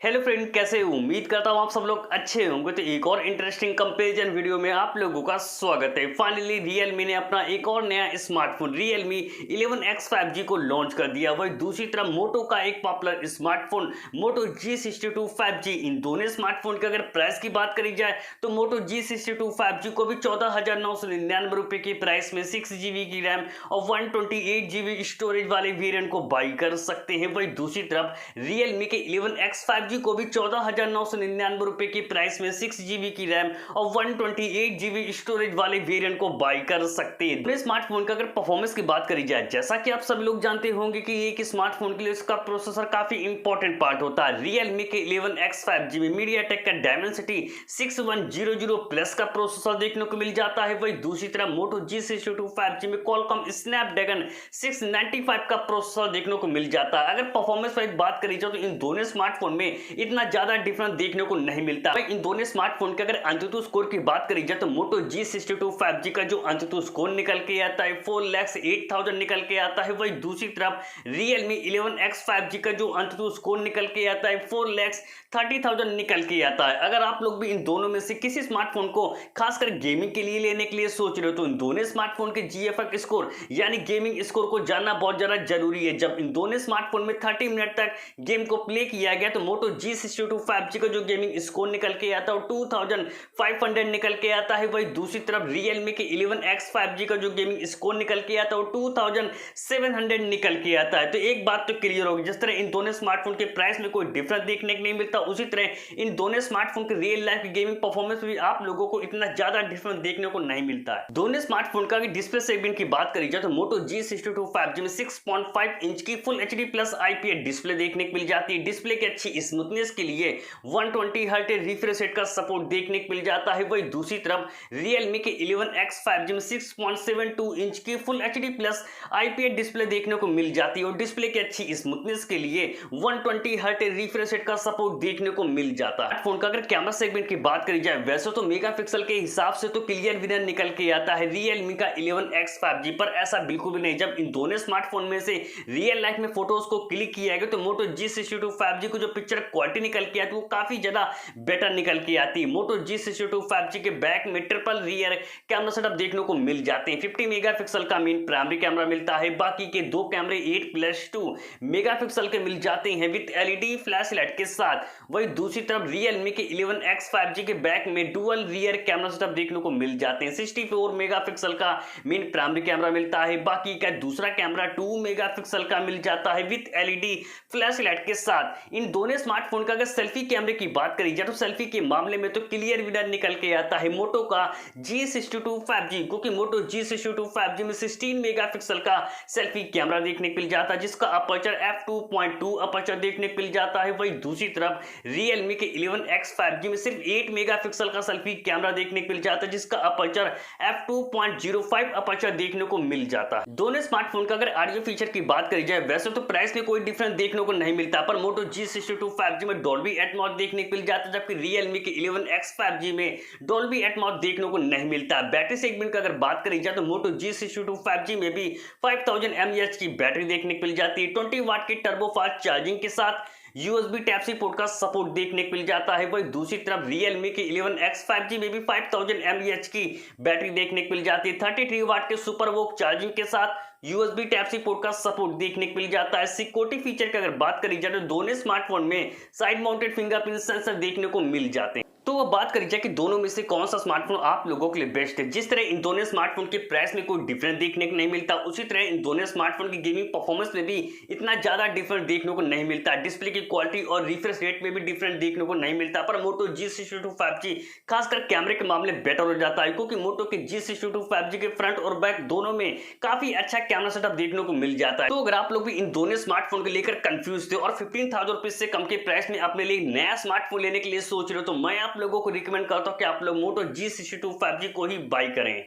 Hello friend, कैसे हो? उम्मीद करता हूँ आप सब लोग अच्छे होंगे। तो एक और इंटरेस्टिंग कंपैरिजन वीडियो में आप लोगों का स्वागत है। फाइनली Realme ने अपना एक और नया स्मार्टफोन Realme 11X 5G को लॉन्च कर दिया। वही दूसरी तरफ मोटो का एक popular smartphone Moto G62 5G। इन दोनों स्मार्टफोन की अगर प्राइस की बात करी जाए तो Moto G62 5G को भी 14,999 रुपए की प्राइस में 6GB की रैम और 128GB स्टोरेज वाले वेरिएंट को बाई कर सकते हैं। वही दूसरी तरफ Realme के 11X 5G को भी 14,999 रुपए की प्राइस में 6GB की रैम और 128GB स्टोरेज वाले वेरिएंट को बाई कर सकते हैं। अपने स्मार्टफोन का अगर परफॉर्मेंस की बात करी जाए, जैसा कि आप सभी लोग जानते होंगे कि एक स्मार्टफोन के लिए इसका प्रोसेसर काफी इंपॉर्टेंट पार्ट होता है। Realme के 11X 5G में MediaTek का Dimensity 6100 प्लस का प्रोसेसर देखने को मिल जाता है। वही दूसरी तरफ Moto G62 5G में Qualcomm Snapdragon 695 का प्रोसेसर देखने को मिल जाता है। अगर परफॉर्मेंस वाइज बात करी जाए तो इन दोनों स्मार्टफोन में इतना ज्यादा डिफरेंस देखने को नहीं मिलता। इन दोनों स्मार्टफोन के अगर अंतुतु स्कोर की बात करी जाए तो Moto G62 5G का जो अंतुतु स्कोर निकल के आता है 4,08,000 निकल के आता है। वही दूसरी तरफ Realme 11X 5G का जो अंतुतु स्कोर निकल के आता है 4,30,000 निकल के आता है। अगर आप लोग भी इन दोनों में से किसी स्मार्टफोन को खासकर गेमिंग के लिए लेने के लिए सोच रहे हो तो इन दोनों स्मार्टफोन के GFX स्कोर यानी गेमिंग स्कोर को जानना बहुत ज्यादा जरूरी है। जब इन दोनों स्मार्टफोन में 30 मिनट तक गेम को प्ले किया गया तो Moto G62 5G का जो गेमिंग स्कोर निकल के आता है 2500 निकल के आता है। वही दूसरी तरफ Realme के 11X 5G का जो गेमिंग स्कोर निकल के आता है 2700 निकल के आता है। तो एक बात तो क्लियर होगी, जिस तरह इन दोनों स्मार्टफोन के प्राइस में कोई डिफरेंस देखने को नहीं मिलता, उसी तरह इन दोनों स्मार्टफोन के रियल लाइफ की गेमिंग परफॉर्मेंस भी आप लोगों को इतना ज्यादा डिफरेंस देखने को नहीं मिलता है। दोनों स्मार्टफोन का डिस्प्ले सेगमेंट की बात करी जाए तो Moto G62 5G में 6.5 इंच की full HD plus IPS display देखने को मिल जाती है। डिस्प्ले की अच्छी स्मूथनेस के लिए 120 हर्ट्ज रिफ्रेश रेट का सपोर्ट देखने को मिल जाता है। वही दूसरी तरफ Realme के 11X 5G में 6.72 इंच की full HD plus IPS display देखने को मिल जाती है और डिस्प्ले की अच्छी स्मूथनेस के लिए 120 हर्ट्ज रिफ्रेश रेट का सपोर्ट देखने को मिल जाता है। फोन का अगर कैमरा सेगमेंट की बात करी जाए वैसे तो मेगापिक्सल के हिसाब से तो क्लियर विनर निकल के आता है Realme का 11X 5G, पर ऐसा बिल्कुल भी नहीं। जब इन दोनों स्मार्टफोन में से रियल लाइफ में फोटोज को क्लिक किया गया तो Moto G62 5G को जो पिक्चर क्वालिटी निकल के आती है वो काफी ज्यादा बेटर निकल के आती है। Moto G62 5G के बैक में ट्रिपल रियर कैमरा सेटअप देखने को मिल जाते हैं। 50 मेगापिक्सल का मेन प्राइमरी कैमरा मिलता है, बाकी के दो कैमरे 8+2 मेगापिक्सल के मिल जाते हैं विद LED फ्लैश लाइट के साथ। वही दूसरी तरफ Realme के 11X 5G के बैक में डुअल रियर कैमरा सेटअप देखने को मिल जाते हैं। 64 मेगापिक्सल का मेन प्राइमरी कैमरा मिलता है, बाकी का दूसरा कैमरा 2 मेगापिक्सल का मिल जाता है विद LED फ्लैश लाइट के साथ। इन दोनों स्मार्टफोन का अगर सेल्फी कैमरे की बात करी जाए तो सेल्फी के मामले में तो क्लियर विनर निकल के आता है मोटो का G62 5G, क्योंकि Moto G62 5G में 16 मेगापिक्सल का सेल्फी कैमरा देखने को मिल जाता है जिसका अपर्चर f2.2 अपर्चर देखने को मिल जाता है। वही दूसरी तरफ Realme के 11X 5G में सिर्फ 8 मेगापिक्सल का सेल्फी कैमरा देखने को मिल जाता है जिसका अपर्चर f2.05 अपर्चर देखने को मिल जाता है। दोनों स्मार्टफोन का अगर ऑडियो फीचर की बात करी जाए वैसे तो प्राइस में कोई डिफरेंस देखने को नहीं मिलता, पर Moto G62 5G में Dolby Atmos देखने को मिल जाता है जबकि Realme के 11X 5G में Dolby Atmos देखने को नहीं मिलता। बैटरी सेगमेंट का अगर बात करी जाए तो Moto G62 5G में भी 5000 mAh की बैटरी देखने को मिल जाती है। 20 वाट की टर्बो फास्ट चार्जिंग के साथ USB Type-C पोर्ट का सपोर्ट देखने को मिल जाता है। वही दूसरी तरफ Realme के 11X 5G में भी 5000 mAh की बैटरी देखने को मिल जाती है। 33 वाट के सुपर वोक चार्जिंग के साथ USB Type-C पोर्ट का सपोर्ट देखने को मिल जाता है। सिक्योरिटी फीचर की अगर बात करी जाए तो दोनों स्मार्टफोन में साइड माउंटेड फिंगरप्रिंट सेंसर देखने को मिल जाते हैं। तो अब बात करी जाए कि दोनों में से कौन सा स्मार्टफोन आप लोगों के लिए बेस्ट है। जिस तरह इन दोनों स्मार्टफोन के प्राइस में कोई डिफरेंस देखने को नहीं मिलता, उसी तरह इन दोनों स्मार्टफोन की गेमिंग परफॉर्मेंस में भी इतना ज्यादा डिफरेंस देखने को नहीं मिलता। डिस्प्ले की क्वालिटी और रिफ्रेश रेट में भी डिफरेंस देखने को नहीं मिलता, पर Moto G62 5G खासकर कैमरे के मामले बेटर हो जाता है क्योंकि Moto के G62 5G के फ्रंट और बैक दोनों में काफी अच्छा कैमरा सेटअप देखने को मिल जाता है। तो अगर आप लोग भी इन दोनों स्मार्टफोन को लेकर कंफ्यूज थे और 15,000 रुपए से कम के प्राइस में अपने लिए नया स्मार्टफोन लेने के लिए सोच रहे हो तो मैं आप लोगों को रिकमेंड करता हूं कि आप लोग Moto G62 5G को ही बाई करें।